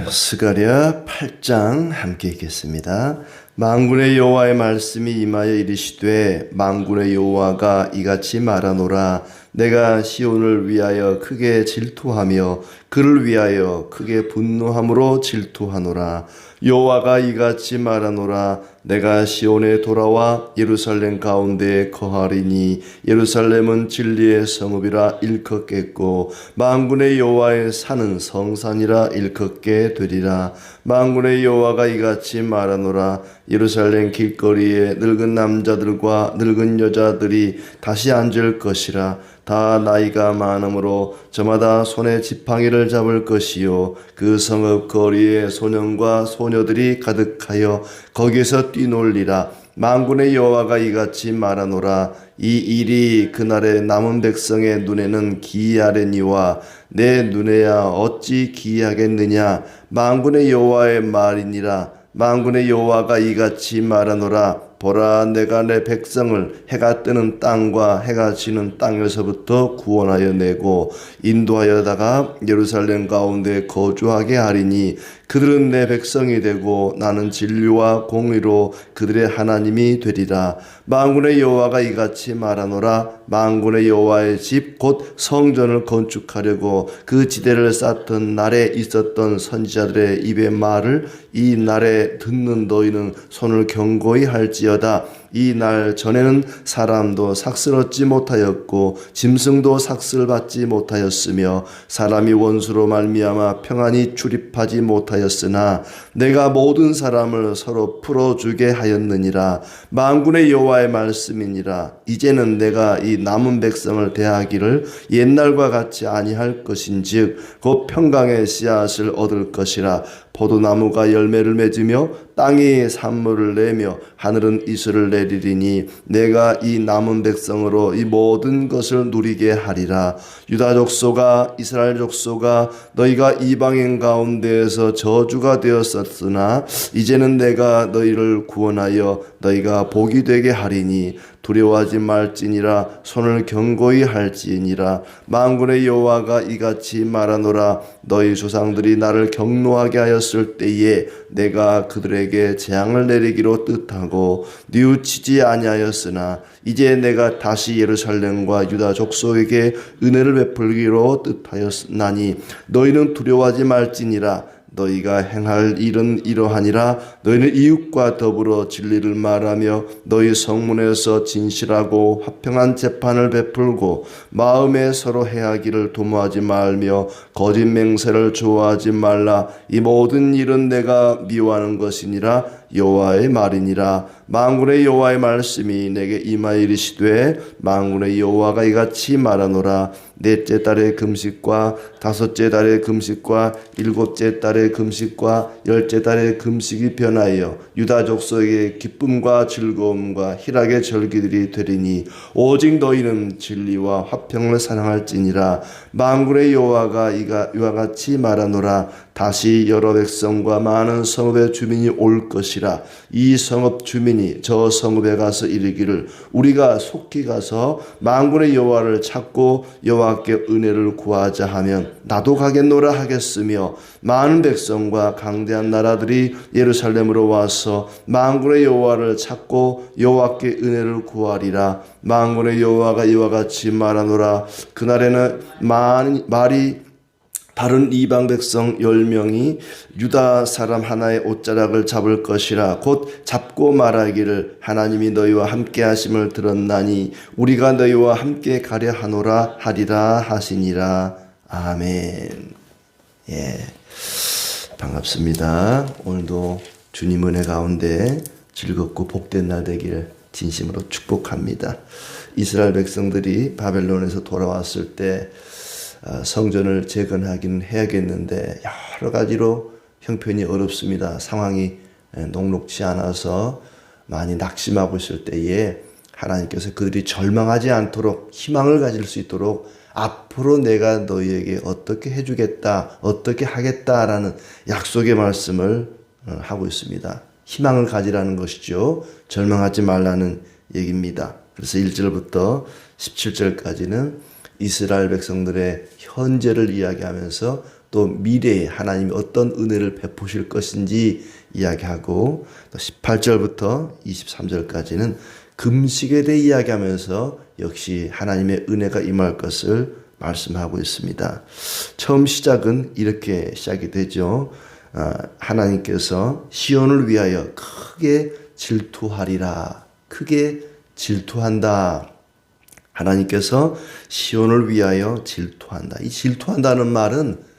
스가랴 8장 함께 읽겠습니다. 만군의 여호와의 말씀이 임하여 이르시되 만군의 여호와가 이같이 말하노라. 내가 시온을 위하여 크게 질투하며 그를 위하여 크게 분노함으로 질투하노라. 여호와가 이같이 말하노라. 내가 시온에 돌아와 예루살렘 가운데에 거하리니 예루살렘은 진리의 성읍이라 일컫겠고 만군의 여호와의 산은 성산이라 일컫게 되리라. 만군의 여호와가 이같이 말하노라. 예루살렘 길거리에 늙은 남자들과 늙은 여자들이 다시 앉을 것이라. 다 나이가 많으므로 저마다 손에 지팡이를 잡을 것이요 그 성읍 거리에 소년과 소녀들이 가득하여 거기에서 뛰놀리라. 만군의 여호와가 이같이 말하노라. 이 일이 그날의 남은 백성의 눈에는 기이하려니와 내 눈에야 어찌 기이하겠느냐. 만군의 여호와의 말이니라. 만군의 여호와가 이같이 말하노라. 보라, 내가 내 백성을 해가 뜨는 땅과 해가 지는 땅에서부터 구원하여 내고 인도하여다가 예루살렘 가운데 거주하게 하리니 그들은 내 백성이 되고 나는 진리와 공의로 그들의 하나님이 되리라. 만군의 여호와가 이같이 말하노라. 만군의 여호와의 집 곧 성전을 건축하려고 그 지대를 쌓던 날에 있었던 선지자들의 입의 말을 이 날에 듣는 너희는 손을 견고히 할지어다. 이 날 전에는 사람도 삭슬 얻지 못하였고 짐승도 삭슬 받지 못하였으며 사람이 원수로 말미암아 평안히 출입하지 못하였으나 내가 모든 사람을 서로 풀어주게 하였느니라. 만군의 여호와의 말씀이니라. 이제는 내가 이 남은 백성을 대하기를 옛날과 같이 아니할 것인즉 곧 평강의 씨앗을 얻을 것이라. 포도나무가 열매를 맺으며 땅이 산물을 내며 하늘은 이슬을 내리리니 내가 이 남은 백성으로 이 모든 것을 누리게 하리라. 유다 족속아, 이스라엘 족속아, 너희가 이방인 가운데에서 저주가 되었었으나 이제는 내가 너희를 구원하여 너희가 복이 되게 하리니 두려워하지 말지니라. 손을 견고히 할지니라. 만군의 여호와가 이같이 말하노라. 너희 조상들이 나를 경노하게 하였을 때에 내가 그들에게 재앙을 내리기로 뜻하고 뉘우치지 아니하였으나 이제 내가 다시 예루살렘과 유다 족속에게 은혜를 베풀기로 뜻하였나니 너희는 두려워하지 말지니라. 너희가 행할 일은 이러하니라. 너희는 이웃과 더불어 진리를 말하며 너희 성문에서 진실하고 화평한 재판을 베풀고 마음에 서로 해하기를 도모하지 말며 거짓 맹세를 좋아하지 말라. 이 모든 일은 내가 미워하는 것이니라. 여호와의 말이니라. 만군의 여호와의 말씀이 내게 임하여 이르시되 만군의 여호와가 이같이 말하노라. 넷째 달의 금식과 다섯째 달의 금식과 일곱째 달의 금식과 열째 달의 금식이 변하여 유다 족속의 기쁨과 즐거움과 희락의 절기들이 되리니 오직 너희는 진리와 화평을 사랑할지니라. 만군의 여호와가 이와 같이 말하노라. 다시 여러 백성과 많은 성읍의 주민이 올 것이라. 이 성읍 주민이 저 성읍에 가서 이르기를 우리가 속히 가서 만군의 여호와를 찾고 여호와께 은혜를 구하자 하면 나도 가겠노라 하겠으며 많은 백성과 강대한 나라들이 예루살렘으로 와서 만군의 여호와를 찾고 여호와께 은혜를 구하리라. 만군의 여호와가 이와 같이 말하노라. 그날에는 말이 다른 이방 백성 10명이 유다 사람 하나의 옷자락을 잡을 것이라. 곧 잡고 말하기를 하나님이 너희와 함께 하심을 들었나니 우리가 너희와 함께 가려 하노라 하리라 하시니라. 아멘. 예, 반갑습니다. 오늘도 주님 은혜 가운데 즐겁고 복된 날 되기를 진심으로 축복합니다. 이스라엘 백성들이 바벨론에서 돌아왔을 때 성전을 재건하기는 해야겠는데 여러 가지로 형편이 어렵습니다. 상황이 녹록지 않아서 많이 낙심하고 있을 때에 하나님께서 그들이 절망하지 않도록 희망을 가질 수 있도록 앞으로 내가 너희에게 어떻게 해주겠다, 어떻게 하겠다라는 약속의 말씀을 하고 있습니다. 희망을 가지라는 것이죠. 절망하지 말라는 얘기입니다. 그래서 1절부터 17절까지는 이스라엘 백성들의 현재를 이야기하면서 또 미래에 하나님이 어떤 은혜를 베푸실 것인지 이야기하고, 또 18절부터 23절까지는 금식에 대해 이야기하면서 역시 하나님의 은혜가 임할 것을 말씀하고 있습니다. 처음 시작은 이렇게 시작이 되죠. 하나님께서 시온을 위하여 크게 질투하리라. 크게 질투한다. 하나님께서 시온을 위하여 질투한다. 이 질투한다는 말은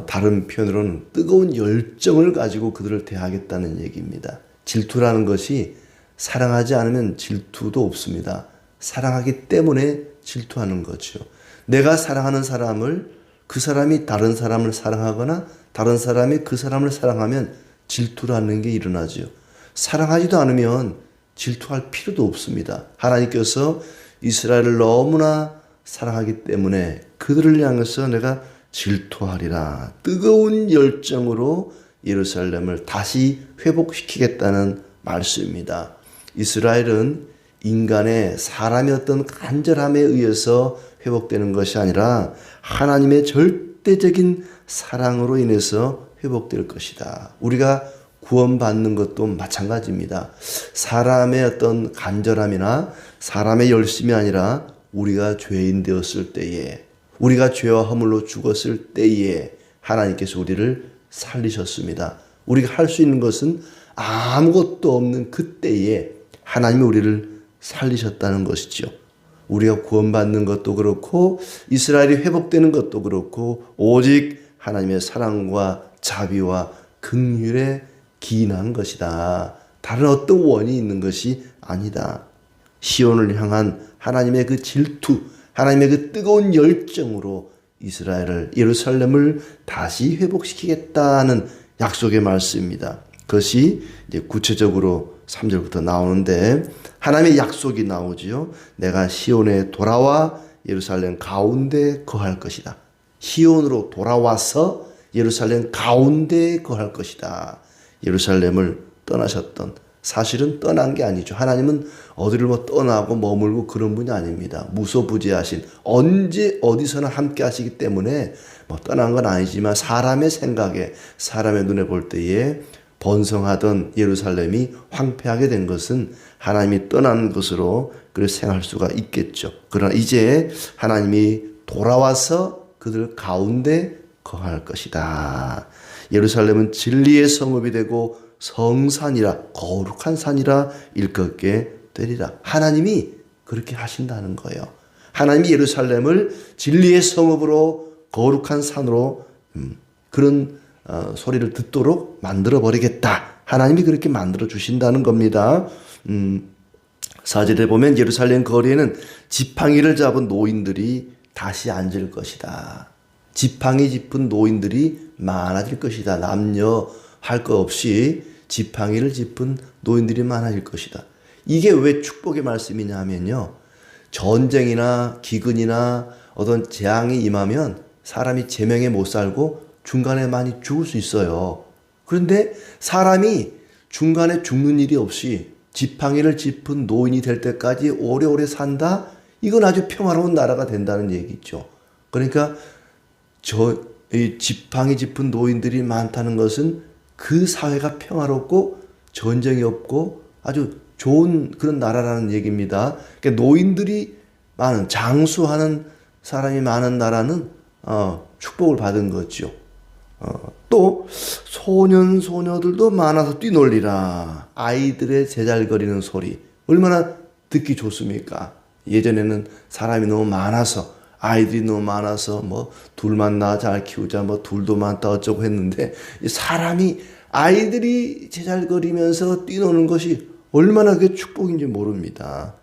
다른 표현으로는 뜨거운 열정을 가지고 그들을 대하겠다는 얘기입니다. 질투라는 것이 사랑하지 않으면 질투도 없습니다. 사랑하기 때문에 질투하는 거죠. 내가 사랑하는 사람을, 그 사람이 다른 사람을 사랑하거나 다른 사람이 그 사람을 사랑하면 질투라는 게 일어나죠. 사랑하지도 않으면 질투할 필요도 없습니다. 하나님께서 이스라엘을 너무나 사랑하기 때문에 그들을 향해서 내가 질투하리라. 뜨거운 열정으로 예루살렘을 다시 회복시키겠다는 말씀입니다. 이스라엘은 인간의 사람의 어떤 간절함에 의해서 회복되는 것이 아니라 하나님의 절대적인 사랑으로 인해서 회복될 것이다. 우리가 구원받는 것도 마찬가지입니다. 사람의 어떤 간절함이나 사람의 열심이 아니라 우리가 죄인 되었을 때에, 우리가 죄와 허물로 죽었을 때에 하나님께서 우리를 살리셨습니다. 우리가 할 수 있는 것은 아무것도 없는 그때에 하나님이 우리를 살리셨다는 것이죠. 우리가 구원받는 것도 그렇고 이스라엘이 회복되는 것도 그렇고 오직 하나님의 사랑과 자비와 긍휼에 기인한 것이다. 다른 어떤 원이 있는 것이 아니다. 시온을 향한 하나님의 그 질투, 하나님의 그 뜨거운 열정으로 이스라엘을, 예루살렘을 다시 회복시키겠다는 약속의 말씀입니다. 그것이 이제 구체적으로 3절부터 나오는데 하나님의 약속이 나오지요. 내가 시온에 돌아와 예루살렘 가운데 거할 것이다. 시온으로 돌아와서 예루살렘 가운데 거할 것이다. 예루살렘을 떠나셨던, 사실은 떠난 게 아니죠. 하나님은 어디를 떠나고 머물고 그런 분이 아닙니다. 무소부지하신, 언제 어디서나 함께 하시기 때문에 떠난 건 아니지만 사람의 생각에, 사람의 눈에 볼 때에 번성하던 예루살렘이 황폐하게 된 것은 하나님이 떠난 것으로 그렇게 생각할 수가 있겠죠. 그러나 이제 하나님이 돌아와서 그들 가운데 거할 것이다. 예루살렘은 진리의 성읍이 되고 성산이라, 거룩한 산이라 일컫게 되리라. 하나님이 그렇게 하신다는 거예요. 하나님이 예루살렘을 진리의 성읍으로, 거룩한 산으로 그런 소리를 듣도록 만들어 버리겠다. 하나님이 그렇게 만들어 주신다는 겁니다. 4절에 보면 예루살렘 거리에는 지팡이를 잡은 노인들이 다시 앉을 것이다. 지팡이 짚은 노인들이 많아질 것이다. 남녀 할 것 없이 지팡이를 짚은 노인들이 많아질 것이다. 이게 왜 축복의 말씀이냐 하면요, 전쟁이나 기근이나 어떤 재앙이 임하면 사람이 제명에 못 살고 중간에 많이 죽을 수 있어요. 그런데 사람이 중간에 죽는 일이 없이 지팡이를 짚은 노인이 될 때까지 오래오래 산다? 이건 아주 평화로운 나라가 된다는 얘기죠. 그러니까 이 지팡이 짚은 노인들이 많다는 것은 그 사회가 평화롭고 전쟁이 없고 아주 좋은 그런 나라라는 얘기입니다. 그러니까 노인들이 많은, 장수하는 사람이 많은 나라는 축복을 받은 거죠. 또 소년 소녀들도 많아서 뛰놀리라. 아이들의 제잘거리는 소리 얼마나 듣기 좋습니까? 예전에는 사람이 너무 많아서, 아이들이 너무 많아서 둘만 낳아 잘 키우자, 둘도 많다 어쩌고 했는데, 사람이, 아이들이 제잘거리면서 뛰노는 것이 얼마나 그게 축복인지 모릅니다.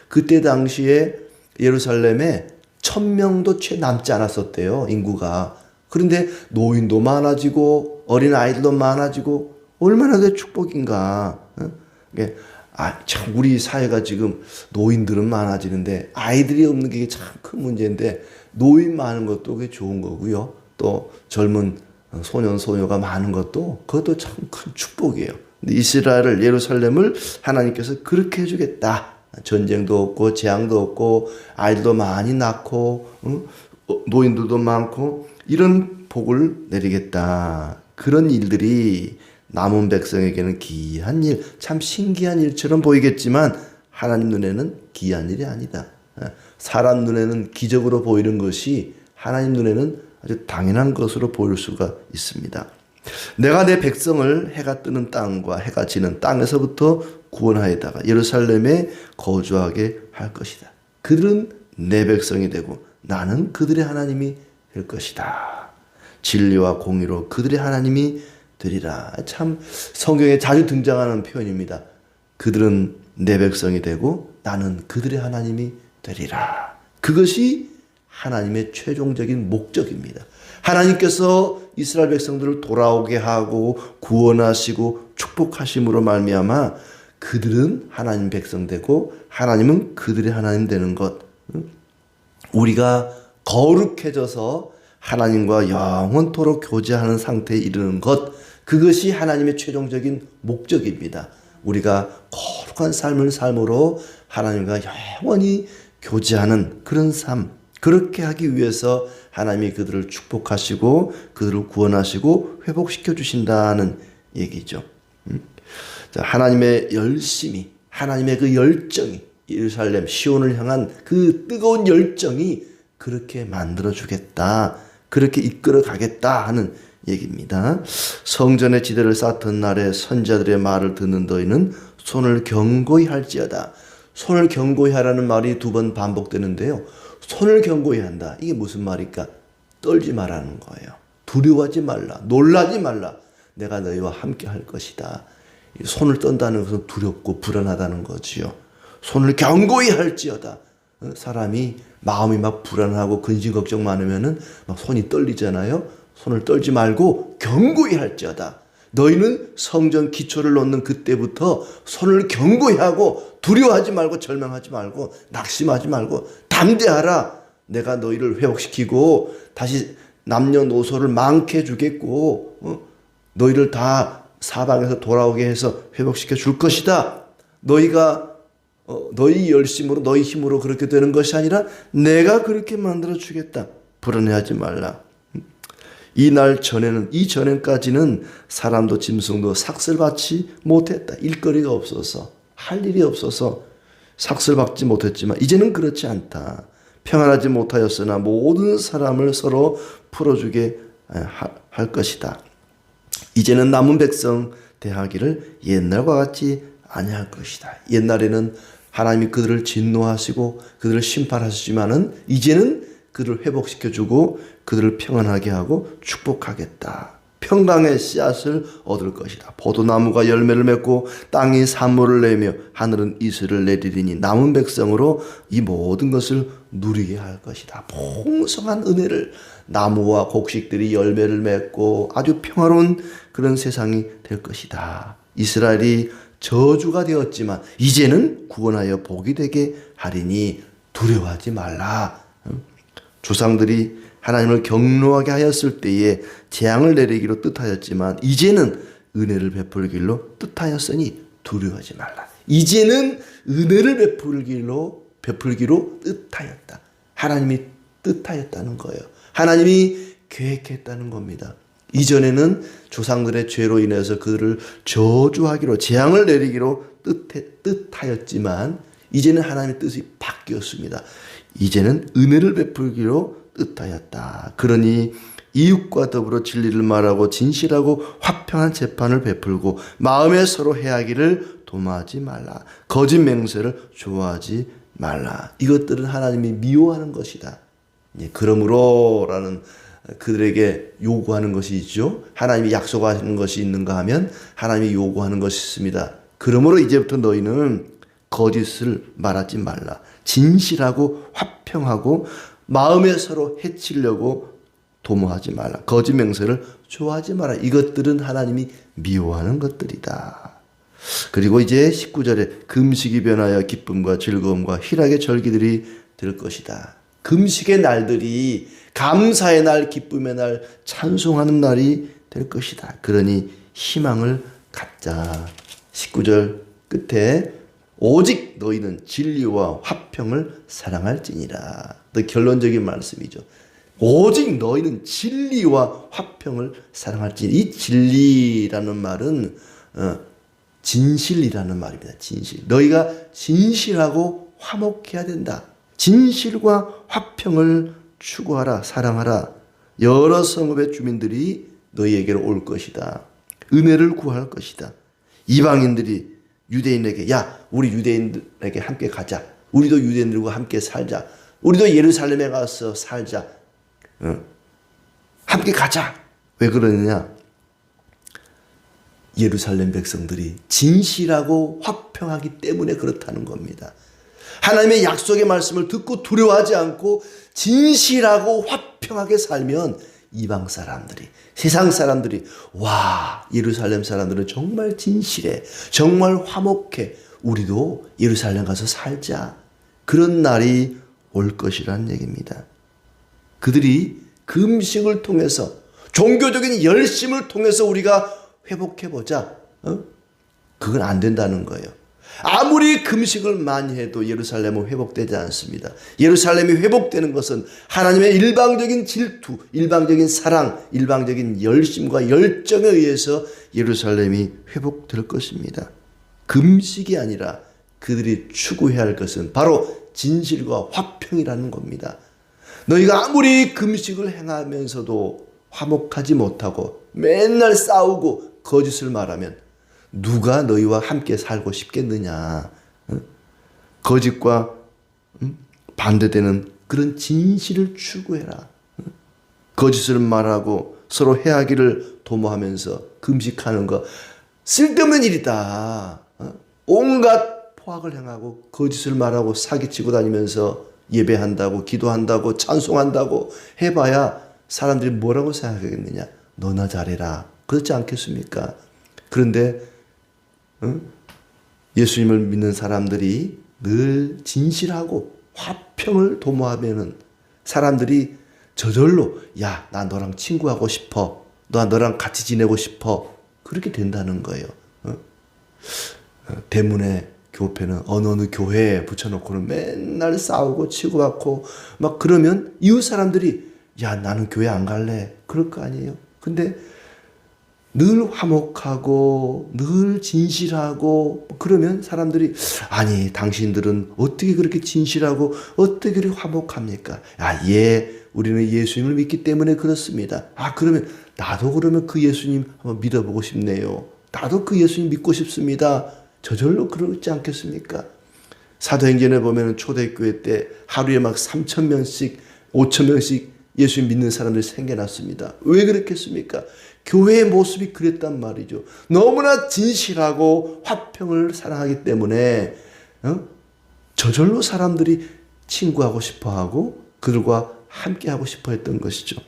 그때 당시에 예루살렘에 1000명도 채 남지 않았었대요, 인구가. 그런데 노인도 많아지고 어린 아이들도 많아지고 얼마나 그게 축복인가. 참 우리 사회가 지금 노인들은 많아지는데 아이들이 없는 게 참 큰 문제인데, 노인 많은 것도 그게 좋은 거고요. 또 젊은 소년 소녀가 많은 것도 그것도 참 큰 축복이에요. 근데 이스라엘을, 예루살렘을 하나님께서 그렇게 해주겠다. 전쟁도 없고 재앙도 없고 아이들도 많이 낳고 노인들도 많고 이런 복을 내리겠다. 그런 일들이 남은 백성에게는 귀한 일, 참 신기한 일처럼 보이겠지만 하나님 눈에는 귀한 일이 아니다. 사람 눈에는 기적으로 보이는 것이 하나님 눈에는 아주 당연한 것으로 보일 수가 있습니다. 내가 내 백성을 해가 뜨는 땅과 해가 지는 땅에서부터 구원하여다가 예루살렘에 거주하게 할 것이다. 그들은 내 백성이 되고 나는 그들의 하나님이 될 것이다. 진리와 공의로 그들의 하나님이 되리라. 참 성경에 자주 등장하는 표현입니다. 그들은 내 백성이 되고 나는 그들의 하나님이 되리라. 그것이 하나님의 최종적인 목적입니다. 하나님께서 이스라엘 백성들을 돌아오게 하고 구원하시고 축복하심으로 말미암아 그들은 하나님 백성 되고 하나님은 그들의 하나님 되는 것. 우리가 거룩해져서 하나님과 영원토록 교제하는 상태에 이르는 것. 그것이 하나님의 최종적인 목적입니다. 우리가 거룩한 삶을 삶으로 하나님과 영원히 교제하는 그런 삶. 그렇게 하기 위해서 하나님이 그들을 축복하시고 그들을 구원하시고 회복시켜 주신다는 얘기죠. 하나님의 열심이, 하나님의 그 열정이, 예루살렘 시온을 향한 그 뜨거운 열정이 그렇게 만들어 주겠다, 그렇게 이끌어 가겠다 하는 얘기입니다. 성전의 지대를 쌓던 날에 선지자들의 말을 듣는 너희는 손을 견고히 할지어다. 손을 견고히 하라는 말이 2번 반복되는데요. 손을 견고히 한다. 이게 무슨 말일까? 떨지 말라는 거예요. 두려워하지 말라. 놀라지 말라. 내가 너희와 함께 할 것이다. 손을 떤다는 것은 두렵고 불안하다는 거지요. 손을 견고히 할지어다. 사람이 마음이 막 불안하고 근심 걱정 많으면은 막 손이 떨리잖아요. 손을 떨지 말고 견고히 할지어다. 너희는 성전 기초를 놓는 그때부터 손을 견고히 하고 두려워하지 말고 절망하지 말고 낙심하지 말고 담대하라. 내가 너희를 회복시키고 다시 남녀노소를 많게 주겠고 너희를 다 사방에서 돌아오게 해서 회복시켜 줄 것이다. 너희가 너희 열심으로 너희 힘으로 그렇게 되는 것이 아니라 내가 그렇게 만들어 주겠다. 불안해하지 말라. 이전에까지는 사람도 짐승도 삭슬 받지 못했다. 일거리가 없어서, 할 일이 없어서 삭슬 받지 못했지만 이제는 그렇지 않다. 평안하지 못하였으나 모든 사람을 서로 풀어주게 할 것이다. 이제는 남은 백성 대하기를 옛날과 같이 아니할 것이다. 옛날에는 하나님이 그들을 진노하시고 그들을 심판하시지만은 이제는 그들을 회복시켜주고 그들을 평안하게 하고 축복하겠다. 평강의 씨앗을 얻을 것이다. 포도나무가 열매를 맺고 땅이 산모를 내며 하늘은 이슬을 내리리니 남은 백성으로 이 모든 것을 누리게 할 것이다. 풍성한 은혜를, 나무와 곡식들이 열매를 맺고 아주 평화로운 그런 세상이 될 것이다. 이스라엘이 저주가 되었지만 이제는 구원하여 복이 되게 하리니 두려워하지 말라. 조상들이 하나님을 경노하게 하였을 때에 재앙을 내리기로 뜻하였지만 이제는 은혜를 베풀기로 뜻하였으니 두려워하지 말라. 이제는 은혜를 베풀기로 뜻하였다. 하나님이 뜻하였다는 거예요. 하나님이 계획했다는 겁니다. 이전에는 조상들의 죄로 인해서 그들을 저주하기로 재앙을 내리기로 뜻하였지만 이제는 하나님의 뜻이 바뀌었습니다. 이제는 은혜를 베풀기로 뜻하였다. 그러니 이웃과 더불어 진리를 말하고 진실하고 화평한 재판을 베풀고 마음에 서로 해하기를 도모하지 말라. 거짓 맹세를 좋아하지 말라. 이것들은 하나님이 미워하는 것이다. 그러므로라는 그들에게 요구하는 것이 있죠. 하나님이 약속하시는 것이 있는가 하면 하나님이 요구하는 것이 있습니다. 그러므로 이제부터 너희는 거짓을 말하지 말라. 진실하고 화평하고 마음에 서로 해치려고 도모하지 말라. 거짓 맹세를 좋아하지 마라. 이것들은 하나님이 미워하는 것들이다. 그리고 이제 19절에 금식이 변하여 기쁨과 즐거움과 희락의 절기들이 될 것이다. 금식의 날들이 감사의 날, 기쁨의 날, 찬송하는 날이 될 것이다. 그러니 희망을 갖자. 19절 끝에 오직 너희는 진리와 화평을 사랑할지니라. 더 결론적인 말씀이죠. 오직 너희는 진리와 화평을 사랑할지. 이 진리라는 말은 진실이라는 말입니다. 진실. 너희가 진실하고 화목해야 된다. 진실과 화평을 추구하라. 사랑하라. 여러 성읍의 주민들이 너희에게로 올 것이다. 은혜를 구할 것이다. 이방인들이 유대인에게 야 우리 유대인들에게 함께 가자. 우리도 유대인들과 함께 살자. 우리도 예루살렘에 가서 살자. 함께 가자. 왜 그러느냐? 예루살렘 백성들이 진실하고 화평하기 때문에 그렇다는 겁니다. 하나님의 약속의 말씀을 듣고 두려워하지 않고 진실하고 화평하게 살면 이방 사람들이, 세상 사람들이 와 예루살렘 사람들은 정말 진실해, 정말 화목해, 우리도 예루살렘 가서 살자. 그런 날이 올 것이라는 얘기입니다. 그들이 금식을 통해서 종교적인 열심을 통해서 우리가 회복해보자. 그건 안 된다는 거예요. 아무리 금식을 많이 해도 예루살렘은 회복되지 않습니다. 예루살렘이 회복되는 것은 하나님의 일방적인 질투, 일방적인 사랑, 일방적인 열심과 열정에 의해서 예루살렘이 회복될 것입니다. 금식이 아니라 그들이 추구해야 할 것은 바로 진실과 화평이라는 겁니다. 너희가 아무리 금식을 행하면서도 화목하지 못하고 맨날 싸우고 거짓을 말하면 누가 너희와 함께 살고 싶겠느냐. 거짓과 반대되는 그런 진실을 추구해라. 거짓을 말하고 서로 해하기를 도모하면서 금식하는 거 쓸데없는 일이다. 온갖 포악을 행하고 거짓을 말하고 사기치고 다니면서 예배한다고 기도한다고 찬송한다고 해봐야 사람들이 뭐라고 생각하겠느냐. 너나 잘해라. 그렇지 않겠습니까? 그런데 예수님을 믿는 사람들이 늘 진실하고 화평을 도모하면은 사람들이 저절로 야, 나 너랑 친구하고 싶어. 너랑 같이 지내고 싶어. 그렇게 된다는 거예요. 대문에 교회는 어느 교회에 붙여놓고는 맨날 싸우고 치고받고 막 그러면 이웃 사람들이 야, 나는 교회 안 갈래. 그럴 거 아니에요. 근데 늘 화목하고 늘 진실하고 그러면 사람들이 아니 당신들은 어떻게 그렇게 진실하고 어떻게 그렇게 화목합니까? 우리는 예수님을 믿기 때문에 그렇습니다. 그러면 나도 그러면 그 예수님 한번 믿어보고 싶네요. 나도 그 예수님 믿고 싶습니다. 저절로 그러지 않겠습니까? 사도행전에 보면 초대교회 때 하루에 막 3,000명씩 5,000명씩 예수님 믿는 사람들이 생겨났습니다. 왜 그랬겠습니까? 교회의 모습이 그랬단 말이죠. 너무나 진실하고 화평을 사랑하기 때문에 저절로 사람들이 친구하고 싶어하고 그들과 함께하고 싶어 했던 것이죠.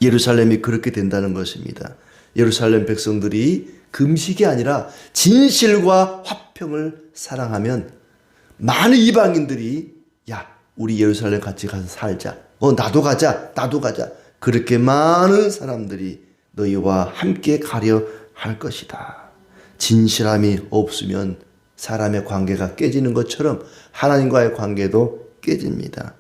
예루살렘이 그렇게 된다는 것입니다. 예루살렘 백성들이 금식이 아니라 진실과 화평을 사랑하면 많은 이방인들이 야 우리 예루살렘 같이 가서 살자. 나도 가자. 그렇게 많은 사람들이 너희와 함께 가려 할 것이다. 진실함이 없으면 사람의 관계가 깨지는 것처럼 하나님과의 관계도 깨집니다.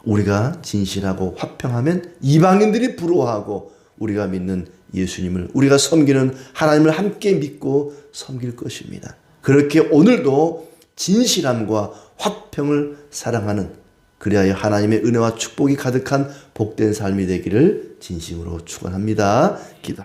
우리가 진실하고 화평하면 이방인들이 부러워하고 우리가 믿는 예수님을, 우리가 섬기는 하나님을 함께 믿고 섬길 것입니다. 그렇게 오늘도 진실함과 화평을 사랑하는, 그리하여 하나님의 은혜와 축복이 가득한 복된 삶이 되기를 진심으로 축원합니다. 기도.